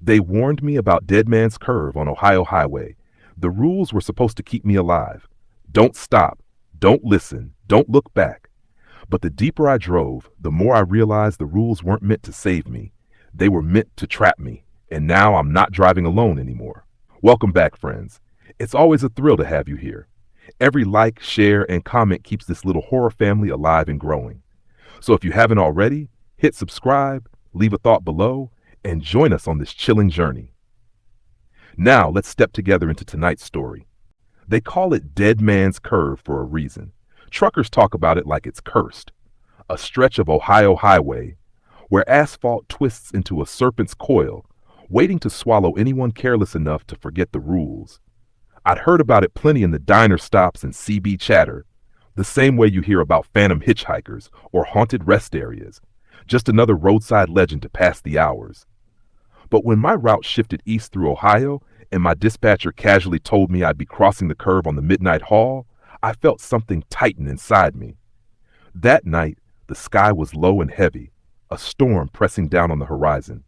They warned me about Dead Man's Curve on Ohio Highway. The rules were supposed to keep me alive. Don't stop. Don't listen. Don't look back. But the deeper I drove, the more I realized the rules weren't meant to save me. They were meant to trap me. And now I'm not driving alone anymore. Welcome back, friends. It's always a thrill to have you here. Every like, share, and comment keeps this little horror family alive and growing. So if you haven't already, hit subscribe, leave a thought below, and join us on this chilling journey. Now let's step together into tonight's story. They call it Dead Man's Curve for a reason. Truckers talk about it like it's cursed. A stretch of Ohio Highway where asphalt twists into a serpent's coil, waiting to swallow anyone careless enough to forget the rules. I'd heard about it plenty in the diner stops and CB chatter, the same way you hear about phantom hitchhikers or haunted rest areas, just another roadside legend to pass the hours. But when my route shifted east through Ohio and my dispatcher casually told me I'd be crossing the curve on the midnight haul, I felt something tighten inside me. That night, the sky was low and heavy, a storm pressing down on the horizon.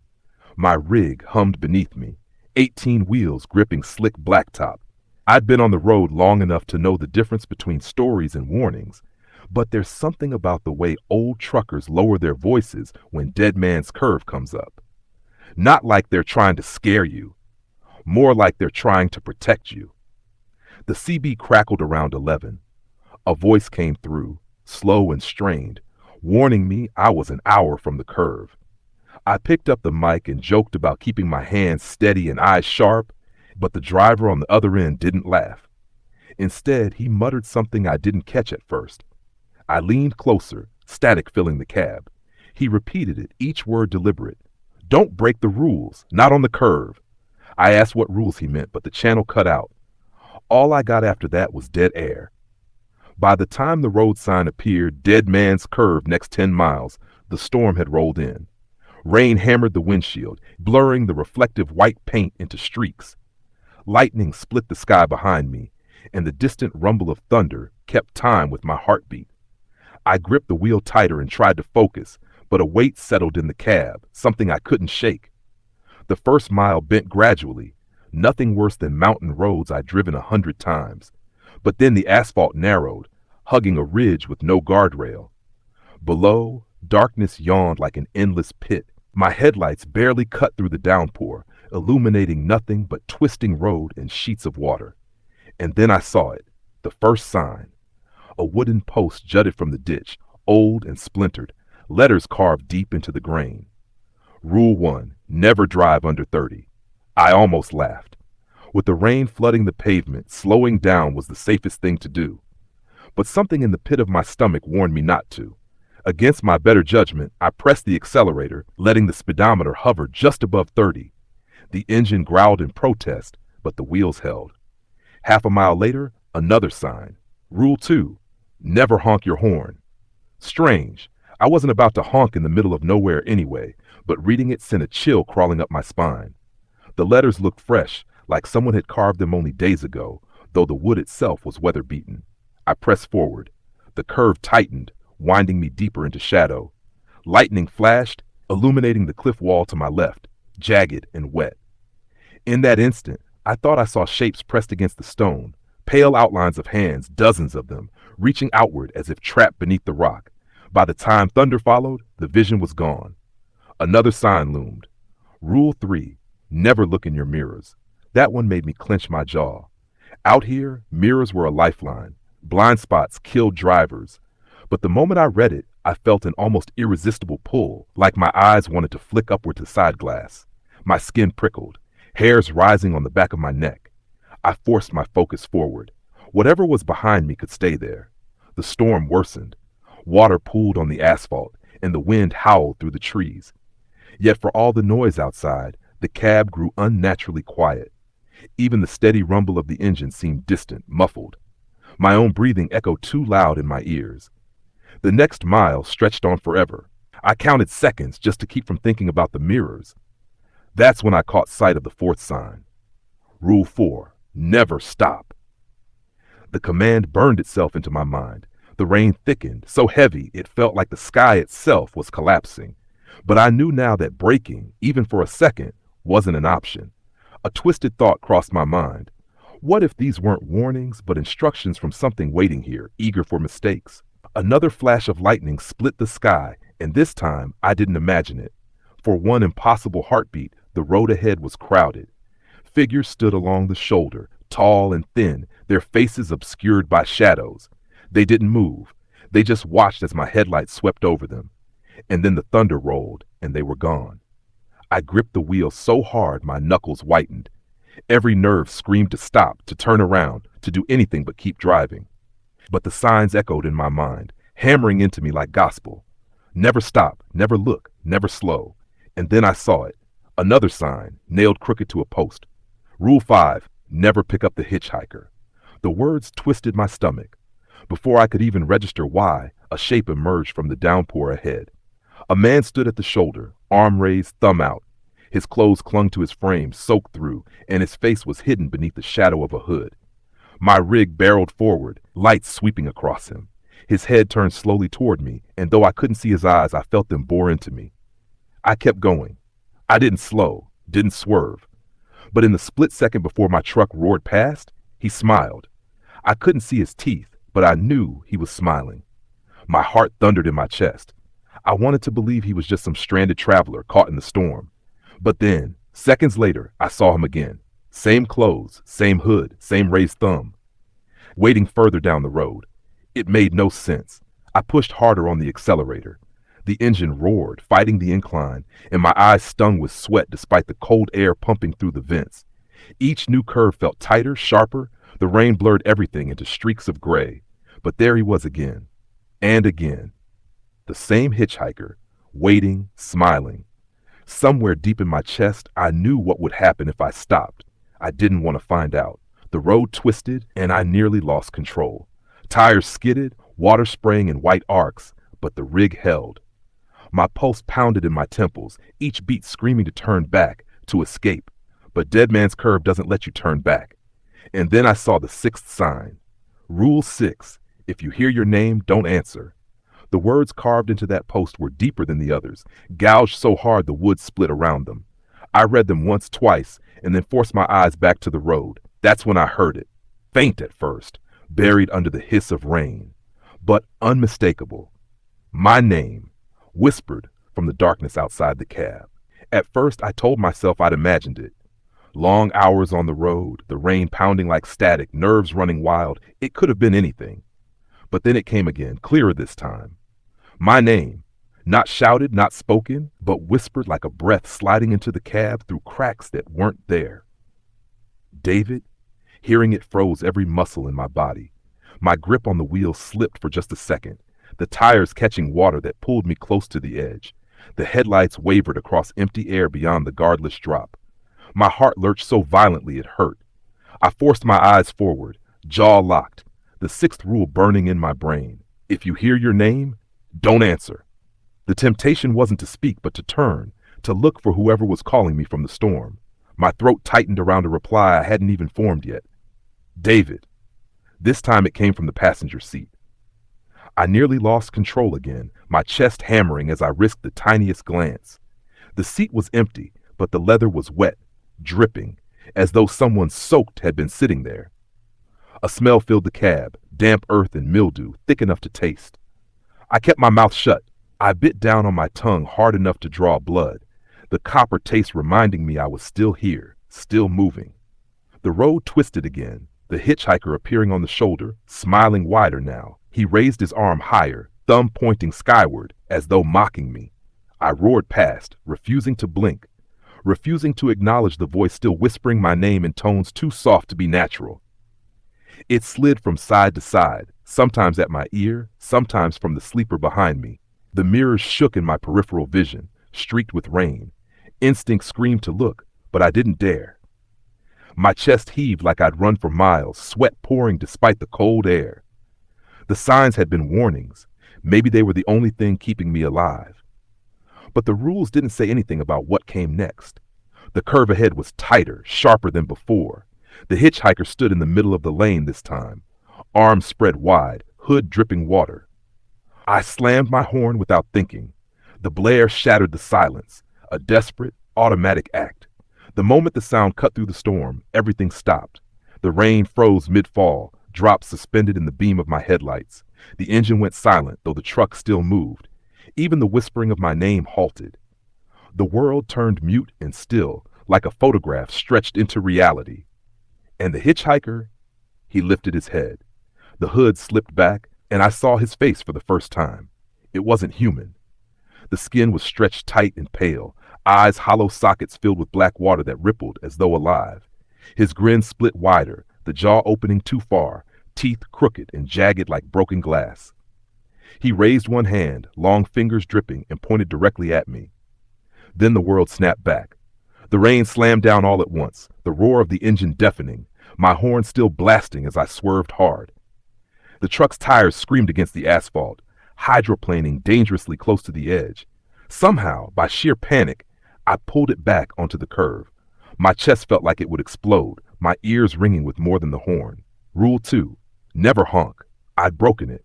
My rig hummed beneath me, 18 wheels gripping slick blacktop. I'd been on the road long enough to know the difference between stories and warnings, but there's something about the way old truckers lower their voices when Dead Man's Curve comes up. Not like they're trying to scare you, more like they're trying to protect you. The CB crackled around 11. A voice came through, slow and strained, warning me I was an hour from the curve. I picked up the mic and joked about keeping my hands steady and eyes sharp, but the driver on the other end didn't laugh. Instead, he muttered something I didn't catch at first. I leaned closer, static filling the cab. He repeated it, each word deliberate. Don't break the rules, not on the curve. I asked what rules he meant, but the channel cut out. All I got after that was dead air. By the time the road sign appeared, Dead Man's Curve next 10 miles, the storm had rolled in. Rain hammered the windshield, blurring the reflective white paint into streaks. Lightning split the sky behind me, and the distant rumble of thunder kept time with my heartbeat. I gripped the wheel tighter and tried to focus, but a weight settled in the cab, something I couldn't shake. The first mile bent gradually, nothing worse than mountain roads I'd driven 100 times. But then the asphalt narrowed, hugging a ridge with no guardrail. Below, darkness yawned like an endless pit. My headlights barely cut through the downpour, illuminating nothing but twisting road and sheets of water. And then I saw it, the first sign. A wooden post jutted from the ditch, old and splintered, letters carved deep into the grain. Rule 1, never drive under 30. I almost laughed. With the rain flooding the pavement, slowing down was the safest thing to do. But something in the pit of my stomach warned me not to. Against my better judgment, I pressed the accelerator, letting the speedometer hover just above 30. The engine growled in protest, but the wheels held. Half a mile later, another sign. Rule 2, never honk your horn. Strange. I wasn't about to honk in the middle of nowhere anyway, but reading it sent a chill crawling up my spine. The letters looked fresh, like someone had carved them only days ago, though the wood itself was weather-beaten. I pressed forward. The curve tightened, winding me deeper into shadow. Lightning flashed, illuminating the cliff wall to my left, jagged and wet. In that instant, I thought I saw shapes pressed against the stone, pale outlines of hands, dozens of them, reaching outward as if trapped beneath the rock. By the time thunder followed, the vision was gone. Another sign loomed. Rule 3, never look in your mirrors. That one made me clench my jaw. Out here, mirrors were a lifeline. Blind spots killed drivers. But the moment I read it, I felt an almost irresistible pull, like my eyes wanted to flick upward to side glass. My skin prickled, hairs rising on the back of my neck. I forced my focus forward. Whatever was behind me could stay there. The storm worsened. Water pooled on the asphalt, and the wind howled through the trees. Yet for all the noise outside, the cab grew unnaturally quiet. Even the steady rumble of the engine seemed distant, muffled. My own breathing echoed too loud in my ears. The next mile stretched on forever. I counted seconds just to keep from thinking about the mirrors. That's when I caught sight of the fourth sign. Rule 4, never stop. The command burned itself into my mind. The rain thickened, so heavy it felt like the sky itself was collapsing. But I knew now that braking, even for a second, wasn't an option. A twisted thought crossed my mind. What if these weren't warnings, but instructions from something waiting here, eager for mistakes? Another flash of lightning split the sky, and this time I didn't imagine it. For one impossible heartbeat, the road ahead was crowded. Figures stood along the shoulder, tall and thin, their faces obscured by shadows. They didn't move. They just watched as my headlights swept over them. And then the thunder rolled, and they were gone. I gripped the wheel so hard my knuckles whitened. Every nerve screamed to stop, to turn around, to do anything but keep driving. But the signs echoed in my mind, hammering into me like gospel. Never stop, never look, never slow. And then I saw it. Another sign, nailed crooked to a post. Rule 5, never pick up the hitchhiker. The words twisted my stomach. Before I could even register why, a shape emerged from the downpour ahead. A man stood at the shoulder, arm raised, thumb out. His clothes clung to his frame, soaked through, and his face was hidden beneath the shadow of a hood. My rig barreled forward, lights sweeping across him. His head turned slowly toward me, and though I couldn't see his eyes, I felt them bore into me. I kept going. I didn't slow, didn't swerve. But in the split second before my truck roared past, he smiled. I couldn't see his teeth, but I knew he was smiling. My heart thundered in my chest. I wanted to believe he was just some stranded traveler caught in the storm. But then, seconds later, I saw him again. Same clothes, same hood, same raised thumb. Waiting further down the road. It made no sense. I pushed harder on the accelerator. The engine roared, fighting the incline, and my eyes stung with sweat despite the cold air pumping through the vents. Each new curve felt tighter, sharper. The rain blurred everything into streaks of gray. But there he was again. And again. The same hitchhiker, waiting, smiling. Somewhere deep in my chest, I knew what would happen if I stopped. I didn't want to find out. The road twisted, and I nearly lost control. Tires skidded, water spraying in white arcs, but the rig held. My pulse pounded in my temples, each beat screaming to turn back, to escape. But Dead Man's Curve doesn't let you turn back. And then I saw the 6th sign. Rule 6, if you hear your name, don't answer. The words carved into that post were deeper than the others, gouged so hard the wood split around them. I read them once, twice, and then forced my eyes back to the road. That's when I heard it. Faint at first, buried under the hiss of rain, but unmistakable. My name, whispered from the darkness outside the cab. At first, I told myself I'd imagined it. Long hours on the road, the rain pounding like static, nerves running wild. It could have been anything. But then it came again, clearer this time. My name, not shouted, not spoken, but whispered like a breath sliding into the cab through cracks that weren't there. David, hearing it froze every muscle in my body. My grip on the wheel slipped for just a second, the tires catching water that pulled me close to the edge. The headlights wavered across empty air beyond the guardless drop. My heart lurched so violently it hurt. I forced my eyes forward, jaw locked, the 6th rule burning in my brain. If you hear your name, don't answer. The temptation wasn't to speak, but to turn, to look for whoever was calling me from the storm. My throat tightened around a reply I hadn't even formed yet. David. This time it came from the passenger seat. I nearly lost control again, my chest hammering as I risked the tiniest glance. The seat was empty, but the leather was wet, dripping, as though someone soaked had been sitting there. A smell filled the cab, damp earth and mildew, thick enough to taste. I kept my mouth shut. I bit down on my tongue hard enough to draw blood, the copper taste reminding me I was still here, still moving. The road twisted again, the hitchhiker appearing on the shoulder, smiling wider now. He raised his arm higher, thumb pointing skyward, as though mocking me. I roared past, refusing to blink, refusing to acknowledge the voice still whispering my name in tones too soft to be natural. It slid from side to side, sometimes at my ear, sometimes from the sleeper behind me. The mirrors shook in my peripheral vision, streaked with rain. Instinct screamed to look, but I didn't dare. My chest heaved like I'd run for miles, sweat pouring despite the cold air. The signs had been warnings. Maybe they were the only thing keeping me alive. But the rules didn't say anything about what came next. The curve ahead was tighter, sharper than before. The hitchhiker stood in the middle of the lane this time, arms spread wide, hood dripping water. I slammed my horn without thinking. The blare shattered the silence, a desperate, automatic act. The moment the sound cut through the storm, everything stopped. The rain froze mid-fall, drops suspended in the beam of my headlights. The engine went silent, though the truck still moved. Even the whispering of my name halted. The world turned mute and still, like a photograph stretched into reality. And the hitchhiker, he lifted his head. The hood slipped back, and I saw his face for the first time. It wasn't human. The skin was stretched tight and pale, eyes hollow sockets filled with black water that rippled as though alive. His grin split wider, the jaw opening too far, teeth crooked and jagged like broken glass. He raised one hand, long fingers dripping, and pointed directly at me. Then the world snapped back. The rain slammed down all at once, the roar of the engine deafening, my horn still blasting as I swerved hard. The truck's tires screamed against the asphalt, hydroplaning dangerously close to the edge. Somehow, by sheer panic, I pulled it back onto the curve. My chest felt like it would explode, my ears ringing with more than the horn. Rule 2, never honk. I'd broken it.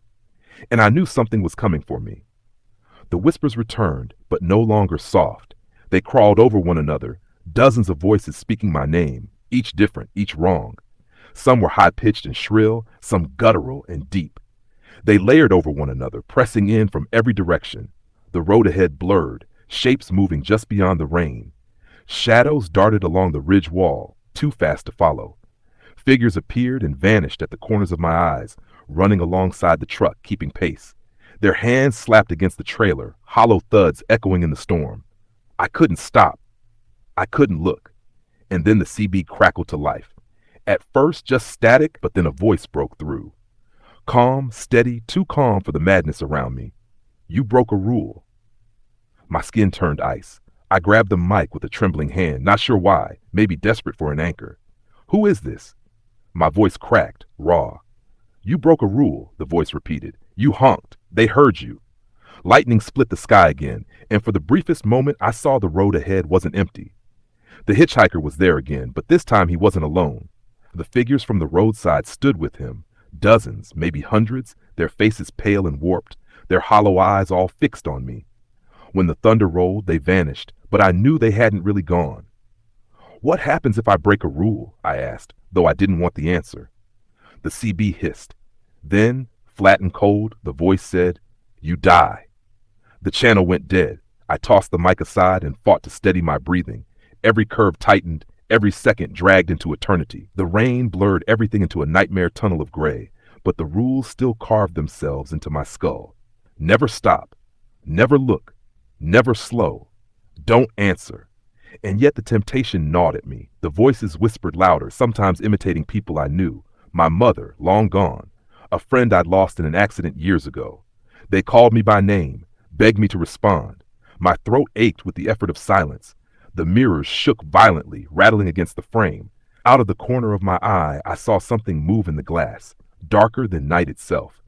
And I knew something was coming for me. The whispers returned, but no longer soft. They crawled over one another, dozens of voices speaking my name, each different, each wrong. Some were high-pitched and shrill, some guttural and deep. They layered over one another, pressing in from every direction. The road ahead blurred, shapes moving just beyond the rain. Shadows darted along the ridge wall, too fast to follow. Figures appeared and vanished at the corners of my eyes, running alongside the truck, keeping pace. Their hands slapped against the trailer, hollow thuds echoing in the storm. I couldn't stop. I couldn't look. And then the CB crackled to life. At first just static, but then a voice broke through. Calm, steady, too calm for the madness around me. You broke a rule. My skin turned ice. I grabbed the mic with a trembling hand, not sure why, maybe desperate for an anchor. Who is this? My voice cracked, raw. You broke a rule, the voice repeated. You honked. They heard you. Lightning split the sky again, and for the briefest moment I saw the road ahead wasn't empty. The hitchhiker was there again, but this time he wasn't alone. The figures from the roadside stood with him, dozens, maybe hundreds, their faces pale and warped, their hollow eyes all fixed on me. When the thunder rolled, they vanished, but I knew they hadn't really gone. What happens if I break a rule? I asked, though I didn't want the answer. The CB hissed. Then, flat and cold, the voice said, You die. The channel went dead. I tossed the mic aside and fought to steady my breathing. Every curve tightened, every second dragged into eternity. The rain blurred everything into a nightmare tunnel of gray, but the rules still carved themselves into my skull. Never stop. Never look. Never slow. Don't answer. And yet the temptation gnawed at me. The voices whispered louder, sometimes imitating people I knew. My mother, long gone. A friend I'd lost in an accident years ago. They called me by name, begged me to respond. My throat ached with the effort of silence. The mirrors shook violently, rattling against the frame. Out of the corner of my eye, I saw something move in the glass, darker than night itself.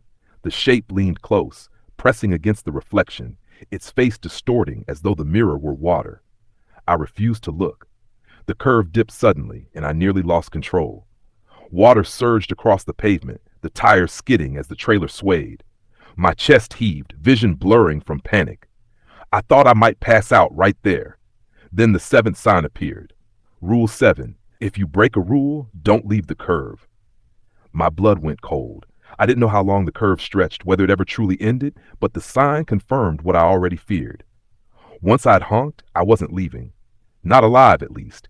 The shape leaned close, pressing against the reflection, its face distorting as though the mirror were water. I refused to look. The curve dipped suddenly, and I nearly lost control. Water surged across the pavement, the tires skidding as the trailer swayed. My chest heaved, vision blurring from panic. I thought I might pass out right there. Then the seventh sign appeared. Rule 7. If you break a rule, don't leave the curve. My blood went cold. I didn't know how long the curve stretched, whether it ever truly ended, but the sign confirmed what I already feared. Once I'd honked, I wasn't leaving. Not alive, at least.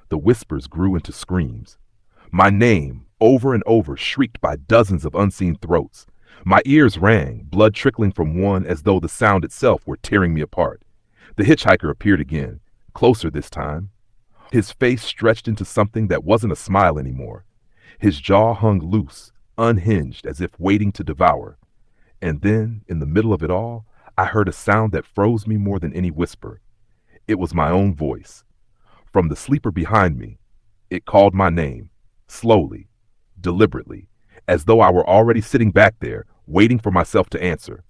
The whispers grew into screams. My name, over and over, shrieked by dozens of unseen throats. My ears rang, blood trickling from one as though the sound itself were tearing me apart. The hitchhiker appeared again, closer this time. His face stretched into something that wasn't a smile anymore. His jaw hung loose, unhinged, as if waiting to devour. And then, in the middle of it all, I heard a sound that froze me more than any whisper. It was my own voice. From the sleeper behind me, it called my name, slowly, deliberately, as though I were already sitting back there, waiting for myself to answer.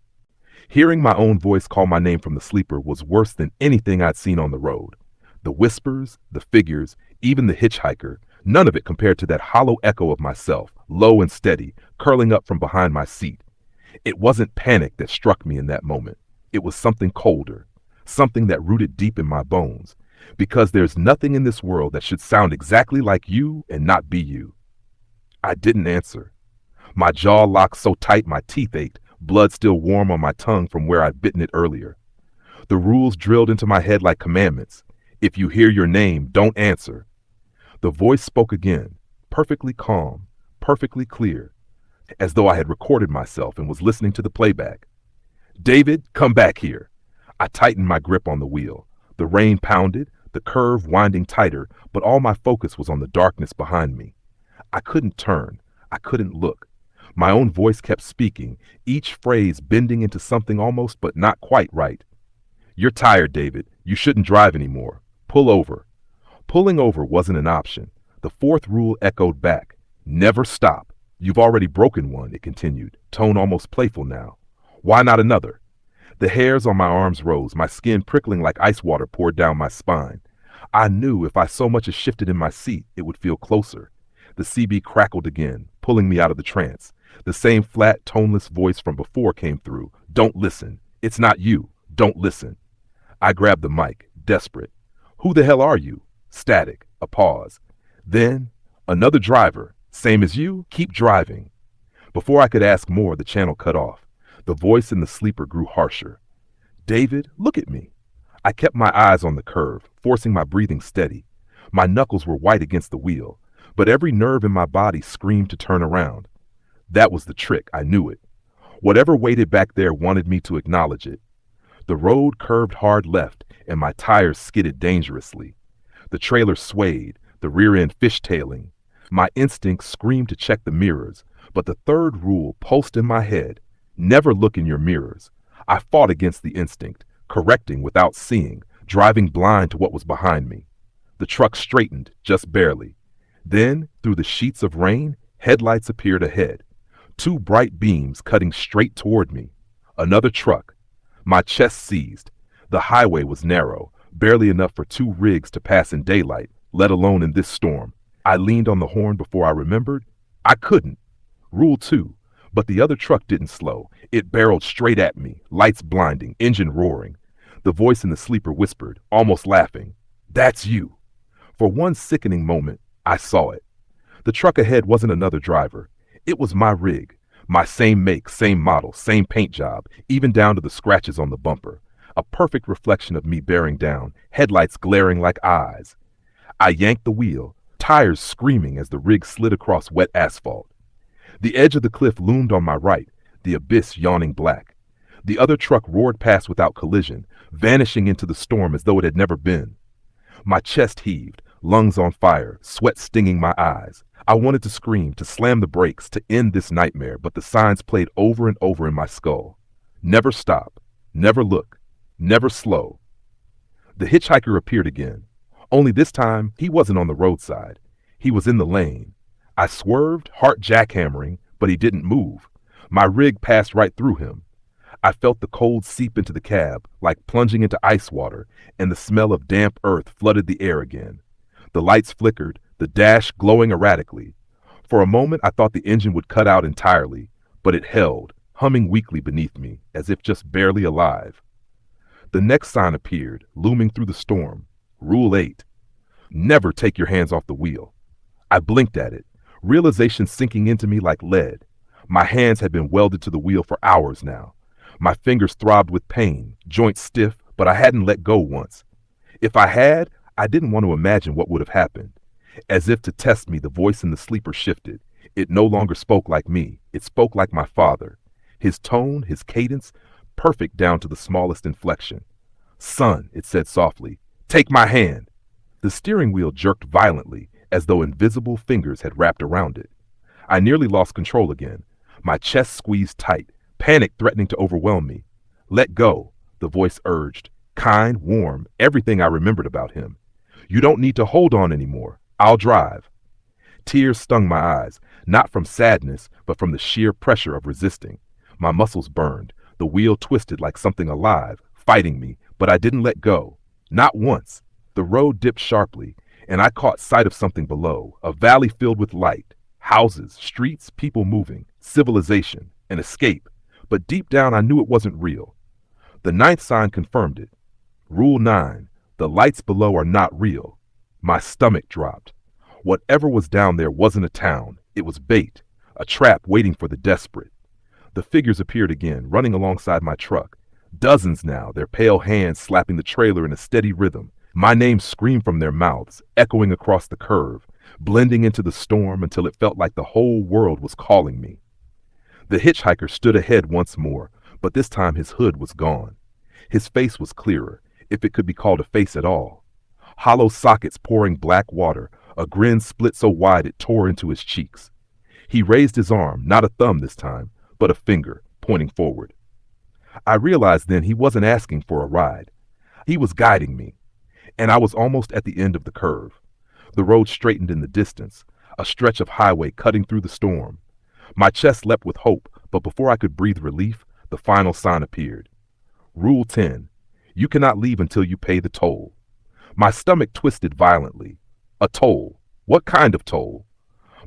Hearing my own voice call my name from the sleeper was worse than anything I'd seen on the road. The whispers, the figures, even the hitchhiker, none of it compared to that hollow echo of myself, low and steady, curling up from behind my seat. It wasn't panic that struck me in that moment. It was something colder, something that rooted deep in my bones. Because there's nothing in this world that should sound exactly like you and not be you. I didn't answer. My jaw locked so tight my teeth ached, blood still warm on my tongue from where I'd bitten it earlier. The rules drilled into my head like commandments. If you hear your name, don't answer. The voice spoke again, perfectly calm, perfectly clear, as though I had recorded myself and was listening to the playback. David, come back here. I tightened my grip on the wheel. The rain pounded, the curve winding tighter, but all my focus was on the darkness behind me. I couldn't turn. I couldn't look. My own voice kept speaking, each phrase bending into something almost but not quite right. You're tired, David. You shouldn't drive anymore. Pull over. Pulling over wasn't an option. The fourth rule echoed back. Never stop. You've already broken one, it continued, tone almost playful now. Why not another? The hairs on my arms rose, my skin prickling like ice water poured down my spine. I knew if I so much as shifted in my seat, it would feel closer. The CB crackled again, pulling me out of the trance. The same flat, toneless voice from before came through. Don't listen. It's not you. Don't listen. I grabbed the mic, desperate. Who the hell are you? Static. A pause. Then, another driver. Same as you? Keep driving. Before I could ask more, the channel cut off. The voice in the sleeper grew harsher. David, look at me. I kept my eyes on the curve, forcing my breathing steady. My knuckles were white against the wheel, but every nerve in my body screamed to turn around. That was the trick, I knew it. Whatever waited back there wanted me to acknowledge it. The road curved hard left, and my tires skidded dangerously. The trailer swayed, the rear end fishtailing. My instincts screamed to check the mirrors, but the third rule pulsed in my head. Never look in your mirrors. I fought against the instinct, correcting without seeing, driving blind to what was behind me. The truck straightened, just barely. Then, through the sheets of rain, headlights appeared ahead. Two bright beams cutting straight toward me. Another truck. My chest seized. The highway was narrow, barely enough for two rigs to pass in daylight, let alone in this storm. I leaned on the horn before I remembered. I couldn't. Rule 2. But the other truck didn't slow. It barreled straight at me, lights blinding, engine roaring. The voice in the sleeper whispered, almost laughing, "That's you." For one sickening moment, I saw it. The truck ahead wasn't another driver. It was my rig. My same make, same model, same paint job, even down to the scratches on the bumper. A perfect reflection of me bearing down, headlights glaring like eyes. I yanked the wheel, tires screaming as the rig slid across wet asphalt. The edge of the cliff loomed on my right, the abyss yawning black. The other truck roared past without collision, vanishing into the storm as though it had never been. My chest heaved, lungs on fire, sweat stinging my eyes. I wanted to scream, to slam the brakes, to end this nightmare, but the signs played over and over in my skull. Never stop, never look, never slow. The hitchhiker appeared again. Only this time, he wasn't on the roadside. He was in the lane. I swerved, heart jackhammering, but he didn't move. My rig passed right through him. I felt the cold seep into the cab, like plunging into ice water, and the smell of damp earth flooded the air again. The lights flickered, the dash glowing erratically. For a moment I thought the engine would cut out entirely, but it held, humming weakly beneath me, as if just barely alive. The next sign appeared, looming through the storm. Rule 8. Never take your hands off the wheel. I blinked at it, realization sinking into me like lead. My hands had been welded to the wheel for hours now. My fingers throbbed with pain, joints stiff, but I hadn't let go once. If I had, I didn't want to imagine what would have happened. As if to test me, the voice in the sleeper shifted. It no longer spoke like me. It spoke like my father. His tone, his cadence, perfect down to the smallest inflection. "Son," it said softly, "take my hand." The steering wheel jerked violently, as though invisible fingers had wrapped around it. I nearly lost control again. My chest squeezed tight, panic threatening to overwhelm me. "Let go," the voice urged, kind, warm, everything I remembered about him. "You don't need to hold on anymore. I'll drive." Tears stung my eyes, not from sadness, but from the sheer pressure of resisting. My muscles burned, the wheel twisted like something alive, fighting me, but I didn't let go. Not once. The road dipped sharply, and I caught sight of something below, a valley filled with light. Houses, streets, people moving, civilization, an escape. But deep down I knew it wasn't real. The ninth sign confirmed it. Rule 9. The lights below are not real. My stomach dropped. Whatever was down there wasn't a town. It was bait, a trap waiting for the desperate. The figures appeared again, running alongside my truck. Dozens now, their pale hands slapping the trailer in a steady rhythm. My name screamed from their mouths, echoing across the curve, blending into the storm until it felt like the whole world was calling me. The hitchhiker stood ahead once more, but this time his hood was gone. His face was clearer, if it could be called a face at all. Hollow sockets pouring black water, a grin split so wide it tore into his cheeks. He raised his arm, not a thumb this time, but a finger, pointing forward. I realized then he wasn't asking for a ride. He was guiding me, and I was almost at the end of the curve. The road straightened in the distance, a stretch of highway cutting through the storm. My chest leapt with hope, but before I could breathe relief, the final sign appeared. Rule 10. You cannot leave until you pay the toll. My stomach twisted violently. A toll. What kind of toll?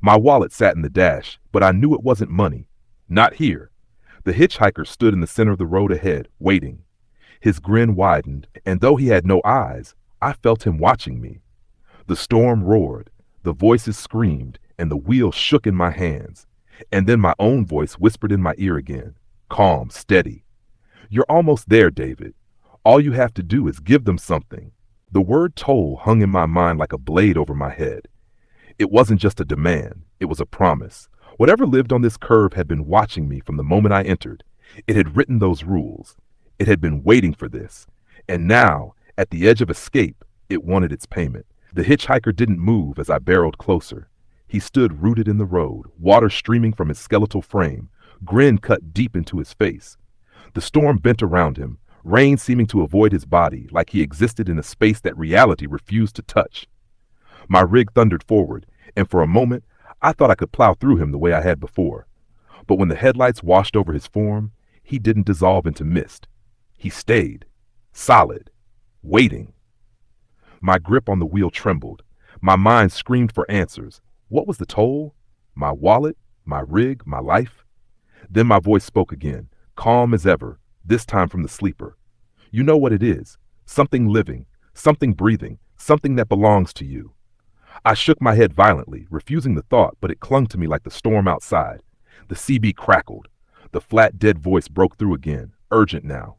My wallet sat in the dash, but I knew it wasn't money. Not here. The hitchhiker stood in the center of the road ahead, waiting. His grin widened, and though he had no eyes, I felt him watching me. The storm roared, the voices screamed, and the wheels shook in my hands. And then my own voice whispered in my ear again, calm, steady. You're almost there, David. All you have to do is give them something. The word toll hung in my mind like a blade over my head. It wasn't just a demand, it was a promise. Whatever lived on this curve had been watching me from the moment I entered. It had written those rules. It had been waiting for this. And now, at the edge of escape, it wanted its payment. The hitchhiker didn't move as I barreled closer. He stood rooted in the road, water streaming from his skeletal frame, grin cut deep into his face. The storm bent around him, rain seeming to avoid his body, like he existed in a space that reality refused to touch. My rig thundered forward, and for a moment, I thought I could plow through him the way I had before. But when the headlights washed over his form, he didn't dissolve into mist. He stayed, solid, waiting. My grip on the wheel trembled. My mind screamed for answers. What was the toll? My wallet? My rig? My life? Then my voice spoke again, calm as ever, this time from the sleeper. You know what it is. Something living, something breathing, something that belongs to you. I shook my head violently, refusing the thought, but it clung to me like the storm outside. The CB crackled. The flat, dead voice broke through again, urgent now.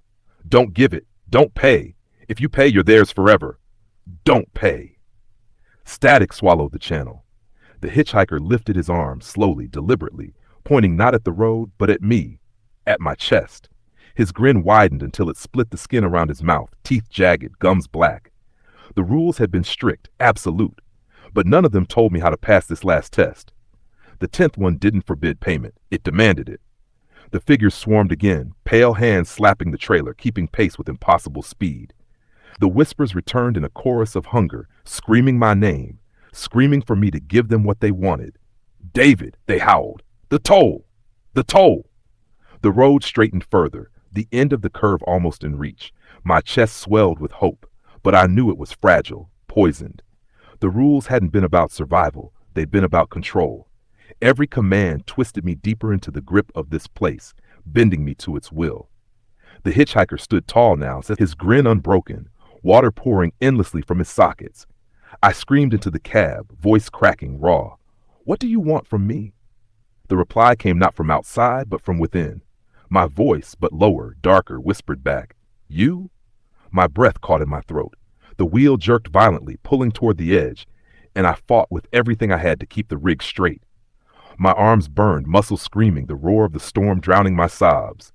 Don't give it. Don't pay. If you pay, you're theirs forever. Don't pay. Static swallowed the channel. The hitchhiker lifted his arm slowly, deliberately, pointing not at the road, but at me, at my chest. His grin widened until it split the skin around his mouth, teeth jagged, gums black. The rules had been strict, absolute, but none of them told me how to pass this last test. The 10th one didn't forbid payment. It demanded it. The figures swarmed again, pale hands slapping the trailer, keeping pace with impossible speed. The whispers returned in a chorus of hunger, screaming my name, screaming for me to give them what they wanted. David, they howled. The toll! The toll! The road straightened further, the end of the curve almost in reach. My chest swelled with hope, but I knew it was fragile, poisoned. The rules hadn't been about survival, they'd been about control. Every command twisted me deeper into the grip of this place, bending me to its will. The hitchhiker stood tall now, his grin unbroken, water pouring endlessly from his sockets. I screamed into the cab, voice cracking, raw. What do you want from me? The reply came not from outside, but from within. My voice, but lower, darker, whispered back, You? My breath caught in my throat. The wheel jerked violently, pulling toward the edge, and I fought with everything I had to keep the rig straight. My arms burned, muscles screaming, the roar of the storm drowning my sobs.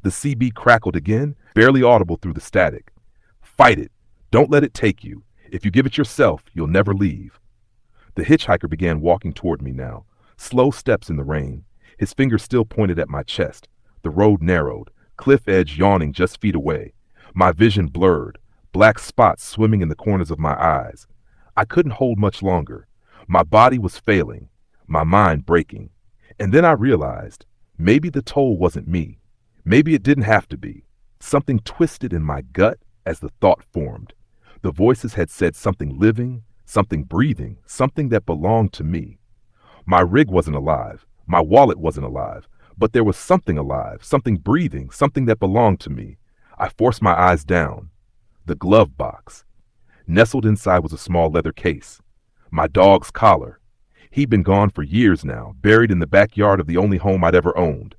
The CB crackled again, barely audible through the static. Fight it. Don't let it take you. If you give it yourself, you'll never leave. The hitchhiker began walking toward me now, slow steps in the rain, his fingers still pointed at my chest. The road narrowed, cliff edge yawning just feet away. My vision blurred, black spots swimming in the corners of my eyes. I couldn't hold much longer. My body was failing, my mind breaking. And then I realized, maybe the toll wasn't me. Maybe it didn't have to be. Something twisted in my gut as the thought formed. The voices had said something living, something breathing, something that belonged to me. My rig wasn't alive. My wallet wasn't alive. But there was something alive, something breathing, something that belonged to me. I forced my eyes down. The glove box. Nestled inside was a small leather case. My dog's collar. He'd been gone for years now, buried in the backyard of the only home I'd ever owned.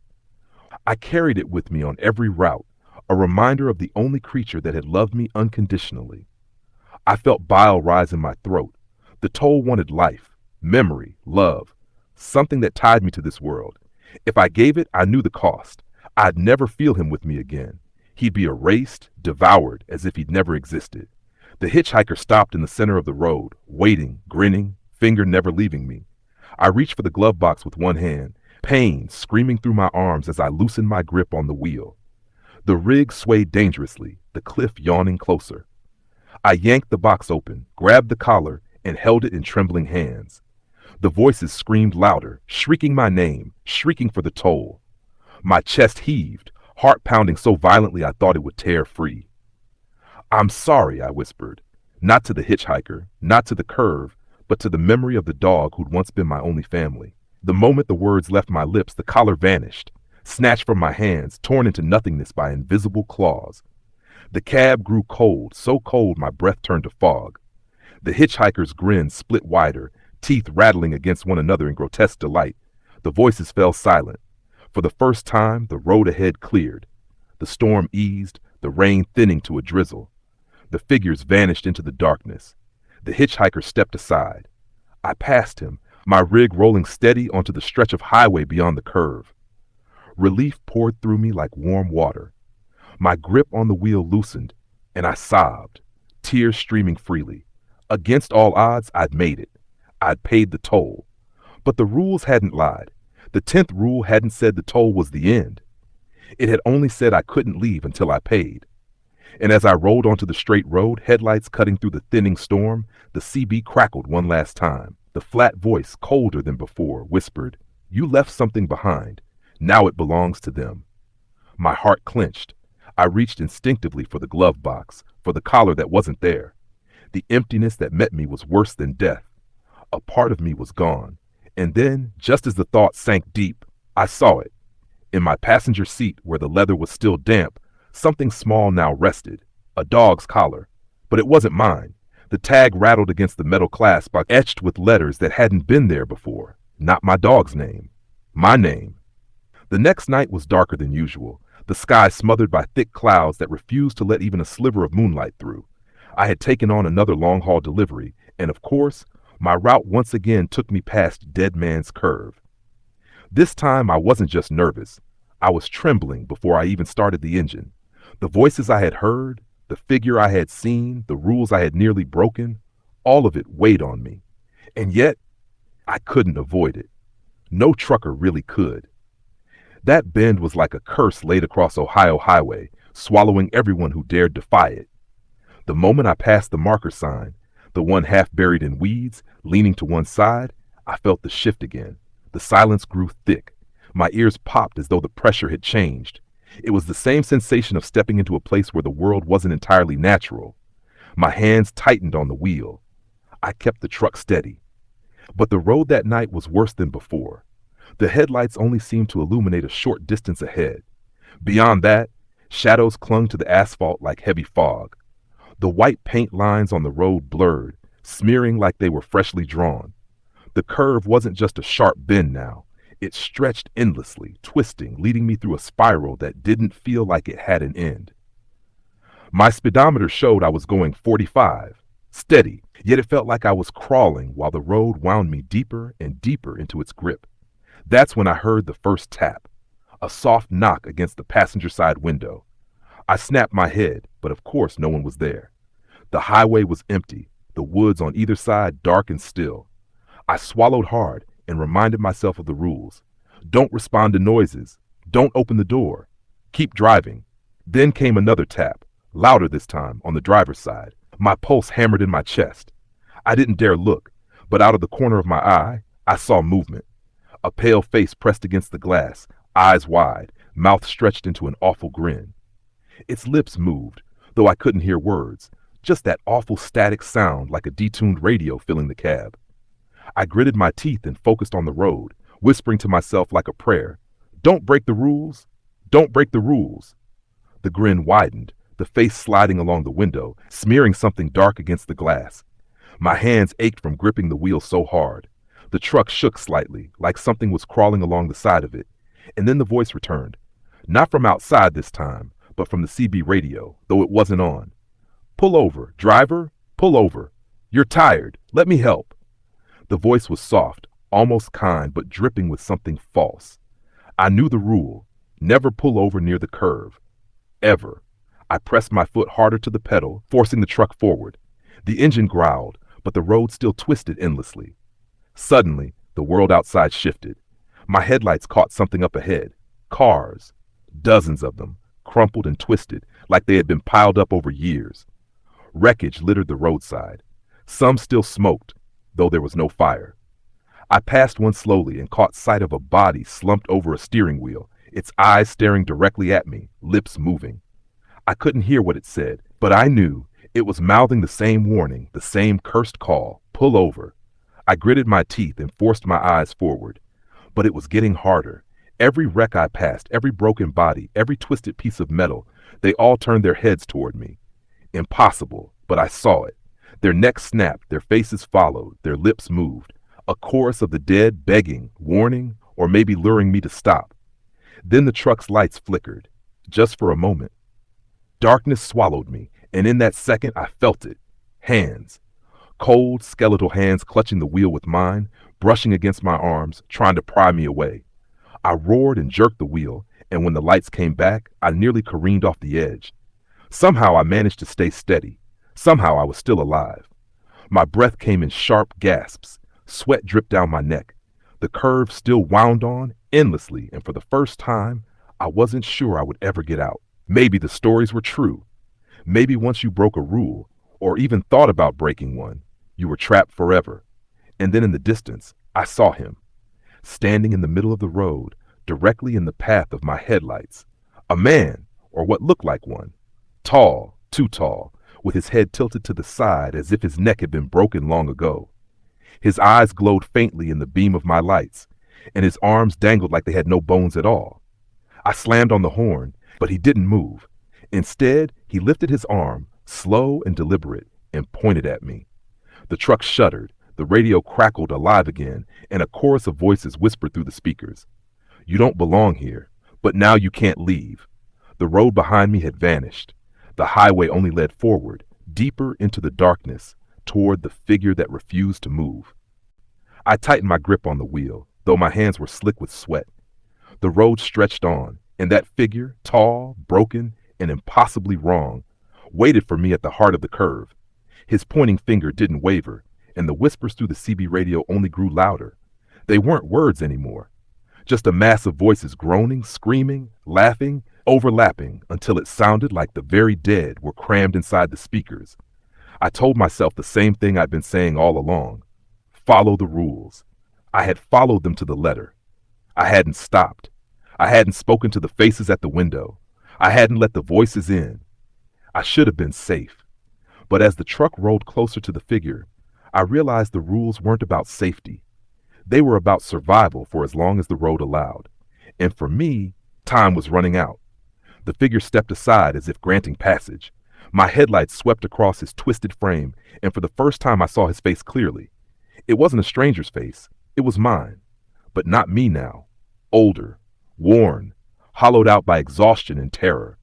I carried it with me on every route, a reminder of the only creature that had loved me unconditionally. I felt bile rise in my throat. The toll wanted life, memory, love, something that tied me to this world. If I gave it, I knew the cost. I'd never feel him with me again. He'd be erased, devoured, as if he'd never existed. The hitchhiker stopped in the center of the road, waiting, grinning, finger never leaving me. I reached for the glove box with one hand, pain screaming through my arms as I loosened my grip on the wheel. The rig swayed dangerously, the cliff yawning closer. I yanked the box open, grabbed the collar, and held it in trembling hands. The voices screamed louder, shrieking my name, shrieking for the toll. My chest heaved, heart pounding so violently I thought it would tear free. "I'm sorry," I whispered, not to the hitchhiker, not to the curve, but to the memory of the dog who'd once been my only family. The moment the words left my lips, the collar vanished, snatched from my hands, torn into nothingness by invisible claws. The cab grew cold, so cold my breath turned to fog. The hitchhiker's grin split wider, teeth rattling against one another in grotesque delight. The voices fell silent. For the first time, the road ahead cleared. The storm eased, the rain thinning to a drizzle. The figures vanished into the darkness. The hitchhiker stepped aside. I passed him, my rig rolling steady onto the stretch of highway beyond the curve. Relief poured through me like warm water. My grip on the wheel loosened, and I sobbed, tears streaming freely. Against all odds, I'd made it. I'd paid the toll. But the rules hadn't lied. The 10th rule hadn't said the toll was the end. It had only said I couldn't leave until I paid. And as I rolled onto the straight road, headlights cutting through the thinning storm, the CB crackled one last time. The flat voice, colder than before, whispered, "You left something behind. Now it belongs to them." My heart clenched. I reached instinctively for the glove box, for the collar that wasn't there. The emptiness that met me was worse than death. A part of me was gone. And then, just as the thought sank deep, I saw it. In my passenger seat, where the leather was still damp, something small now rested. A dog's collar. But it wasn't mine. The tag rattled against the metal clasp, etched with letters that hadn't been there before. Not my dog's name. My name. The next night was darker than usual, the sky smothered by thick clouds that refused to let even a sliver of moonlight through. I had taken on another long-haul delivery, and of course, my route once again took me past Dead Man's Curve. This time I wasn't just nervous. I was trembling before I even started the engine. The voices I had heard, the figure I had seen, the rules I had nearly broken, all of it weighed on me. And yet, I couldn't avoid it. No trucker really could. That bend was like a curse laid across Ohio Highway, swallowing everyone who dared defy it. The moment I passed the marker sign, the one half buried in weeds, leaning to one side, I felt the shift again. The silence grew thick. My ears popped as though the pressure had changed. It was the same sensation of stepping into a place where the world wasn't entirely natural. My hands tightened on the wheel. I kept the truck steady. But the road that night was worse than before. The headlights only seemed to illuminate a short distance ahead. Beyond that, shadows clung to the asphalt like heavy fog. The white paint lines on the road blurred, smearing like they were freshly drawn. The curve wasn't just a sharp bend now. It stretched endlessly, twisting, leading me through a spiral that didn't feel like it had an end. My speedometer showed I was going 45, steady, yet it felt like I was crawling while the road wound me deeper and deeper into its grip. That's when I heard the first tap, a soft knock against the passenger side window. I snapped my head, but of course no one was there. The highway was empty, the woods on either side dark and still. I swallowed hard and reminded myself of the rules. Don't respond to noises. Don't open the door. Keep driving. Then came another tap, louder this time, on the driver's side. My pulse hammered in my chest. I didn't dare look, but out of the corner of my eye, I saw movement. A pale face pressed against the glass, eyes wide, mouth stretched into an awful grin. Its lips moved, though I couldn't hear words, just that awful static sound like a detuned radio filling the cab. I gritted my teeth and focused on the road, whispering to myself like a prayer, "Don't break the rules. Don't break the rules." The grin widened, the face sliding along the window, smearing something dark against the glass. My hands ached from gripping the wheel so hard. The truck shook slightly, like something was crawling along the side of it. And then the voice returned. Not from outside this time, but from the CB radio, though it wasn't on. "Pull over, driver, pull over. You're tired. Let me help." The voice was soft, almost kind, but dripping with something false. I knew the rule: never pull over near the curve. Ever. I pressed my foot harder to the pedal, forcing the truck forward. The engine growled, but the road still twisted endlessly. Suddenly, the world outside shifted. My headlights caught something up ahead. Cars. Dozens of them, crumpled and twisted, like they had been piled up over years. Wreckage littered the roadside. Some still smoked, though there was no fire. I passed one slowly and caught sight of a body slumped over a steering wheel, its eyes staring directly at me, lips moving. I couldn't hear what it said, but I knew it was mouthing the same warning, the same cursed call: pull over. I gritted my teeth and forced my eyes forward. But it was getting harder. Every wreck I passed, every broken body, every twisted piece of metal, they all turned their heads toward me. Impossible, but I saw it. Their necks snapped, their faces followed, their lips moved. A chorus of the dead begging, warning, or maybe luring me to stop. Then the truck's lights flickered, just for a moment. Darkness swallowed me, and in that second I felt it. Hands. Cold, skeletal hands clutching the wheel with mine, brushing against my arms, trying to pry me away. I roared and jerked the wheel, and when the lights came back, I nearly careened off the edge. Somehow I managed to stay steady. Somehow I was still alive. My breath came in sharp gasps. Sweat dripped down my neck. The curve still wound on, endlessly, and for the first time, I wasn't sure I would ever get out. Maybe the stories were true. Maybe once you broke a rule, or even thought about breaking one, you were trapped forever. And then in the distance, I saw him, standing in the middle of the road, directly in the path of my headlights. A man, or what looked like one. Tall, too tall, with his head tilted to the side as if his neck had been broken long ago. His eyes glowed faintly in the beam of my lights, and his arms dangled like they had no bones at all. I slammed on the horn, but he didn't move. Instead, he lifted his arm, slow and deliberate, and pointed at me. The truck shuddered, the radio crackled alive again, and a chorus of voices whispered through the speakers. "You don't belong here, but now you can't leave." The road behind me had vanished. The highway only led forward, deeper into the darkness, toward the figure that refused to move. I tightened my grip on the wheel, though my hands were slick with sweat. The road stretched on, and that figure, tall, broken, and impossibly wrong, waited for me at the heart of the curve. His pointing finger didn't waver, and the whispers through the CB radio only grew louder. They weren't words anymore, just a mass of voices groaning, screaming, laughing, overlapping until it sounded like the very dead were crammed inside the speakers. I told myself the same thing I'd been saying all along. Follow the rules. I had followed them to the letter. I hadn't stopped. I hadn't spoken to the faces at the window. I hadn't let the voices in. I should have been safe. But as the truck rolled closer to the figure, I realized the rules weren't about safety. They were about survival for as long as the road allowed. And for me, time was running out. The figure stepped aside as if granting passage. My headlights swept across his twisted frame, and for the first time I saw his face clearly. It wasn't a stranger's face. It was mine. But not me now. Older, worn, hollowed out by exhaustion and terror.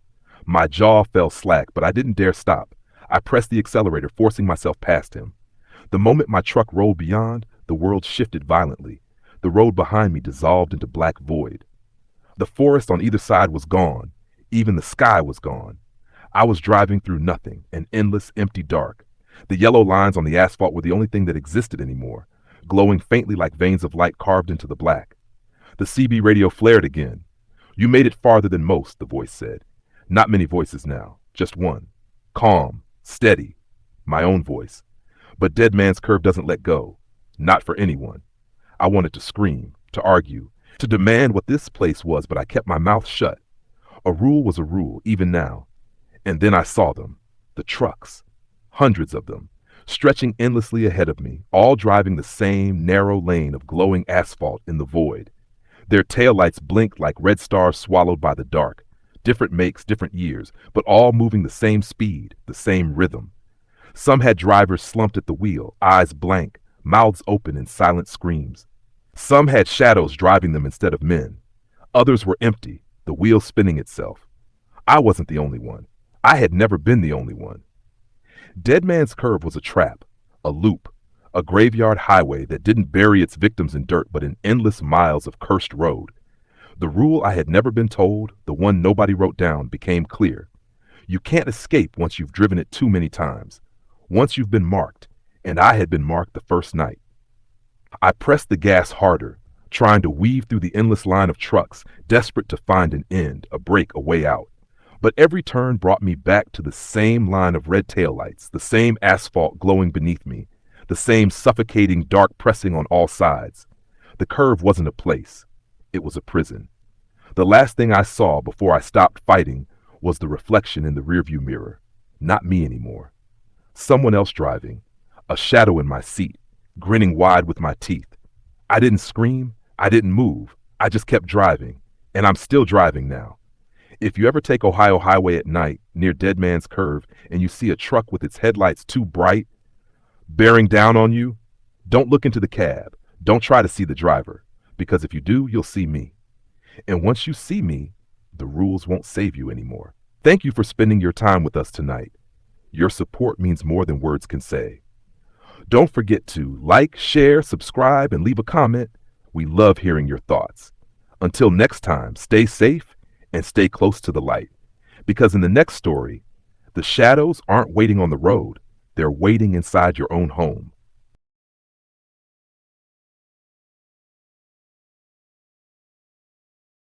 My jaw fell slack, but I didn't dare stop. I pressed the accelerator, forcing myself past him. The moment my truck rolled beyond, the world shifted violently. The road behind me dissolved into black void. The forest on either side was gone. Even the sky was gone. I was driving through nothing, an endless, empty dark. The yellow lines on the asphalt were the only thing that existed anymore, glowing faintly like veins of light carved into the black. The CB radio flared again. "You made it farther than most," the voice said. Not many voices now, just one. Calm, steady, my own voice. But Dead Man's Curve doesn't let go. Not for anyone. I wanted to scream, to argue, to demand what this place was, but I kept my mouth shut. A rule was a rule, even now. And then I saw them, the trucks, hundreds of them, stretching endlessly ahead of me, all driving the same narrow lane of glowing asphalt in the void. Their taillights blinked like red stars swallowed by the dark, different makes, different years, but all moving the same speed, the same rhythm. Some had drivers slumped at the wheel, eyes blank, mouths open in silent screams. Some had shadows driving them instead of men. Others were empty, the wheel spinning itself. I wasn't the only one. I had never been the only one. Dead Man's Curve was a trap, a loop, a graveyard highway that didn't bury its victims in dirt but in endless miles of cursed road. The rule I had never been told, the one nobody wrote down, became clear. You can't escape once you've driven it too many times. Once you've been marked, and I had been marked the first night. I pressed the gas harder, trying to weave through the endless line of trucks, desperate to find an end, a break, a way out. But every turn brought me back to the same line of red taillights, the same asphalt glowing beneath me, the same suffocating dark pressing on all sides. The curve wasn't a place. It was a prison. The last thing I saw before I stopped fighting was the reflection in the rearview mirror. Not me anymore. Someone else driving, a shadow in my seat, grinning wide with my teeth. I didn't scream, I didn't move, I just kept driving, and I'm still driving now. If you ever take Ohio Highway at night near Dead Man's Curve and you see a truck with its headlights too bright, bearing down on you, don't look into the cab, don't try to see the driver, because if you do, you'll see me. And once you see me, the rules won't save you anymore. Thank you for spending your time with us tonight. Your support means more than words can say. Don't forget to like, share, subscribe, and leave a comment. We love hearing your thoughts. Until next time, stay safe and stay close to the light. Because in the next story, the shadows aren't waiting on the road. They're waiting inside your own home.